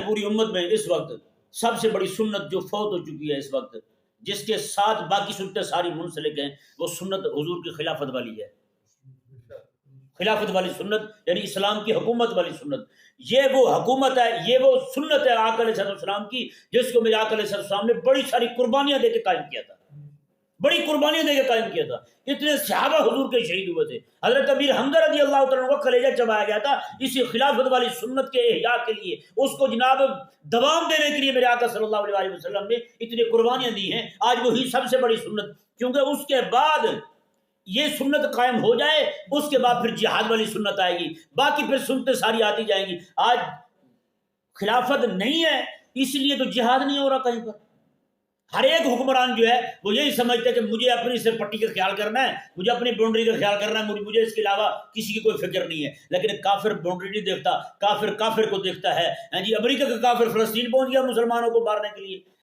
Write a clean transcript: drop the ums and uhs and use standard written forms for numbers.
پوری امت میں اس وقت سب سے بڑی سنت جو فوت ہو چکی ہے اس وقت، جس کے ساتھ باقی سنتیں ساری منسلک ہیں، وہ سنت حضور کی خلافت والی ہے۔ خلافت والی سنت یعنی اسلام کی حکومت والی سنت، یہ وہ حکومت ہے، یہ وہ سنت ہے آقا علیہ السلام کی، جس کو میرے آقا علیہ السلام نے بڑی ساری قربانیاں دے کے قائم کیا تھا، بڑی قربانیاں دے کے قائم کیا تھا۔ اتنے صحابہ حضور کے شہید ہوئے تھے، حضرت امیر حمزہ رضی اللہ تعالیٰ عنہ کا کلیجہ چبایا گیا تھا اسی خلافت والی سنت کے احیاء کے لیے، اس کو جناب دوام دینے کے لیے میرے آقا صلی اللہ علیہ وسلم نے اتنی قربانیاں دی ہیں۔ آج وہی سب سے بڑی سنت، کیونکہ اس کے بعد یہ سنت قائم ہو جائے اس کے بعد پھر جہاد والی سنت آئے گی، باقی پھر سنتیں ساری آتی جائیں گی۔ آج خلافت نہیں ہے اس لیے تو جہاد نہیں ہو رہا کہیں پر۔ ہر ایک حکمران جو ہے وہ یہی سمجھتا ہے کہ مجھے اپنی سے پٹی کا خیال کرنا ہے، مجھے اپنی باؤنڈری کا خیال کرنا ہے، مجھے اس کے علاوہ کسی کی کوئی فکر نہیں ہے۔ لیکن کافر باؤنڈری نہیں دیکھتا، کافر کافر کو دیکھتا ہے۔ جی امریکہ کا کافر فلسطین پہنچ گیا مسلمانوں کو مارنے کے لیے،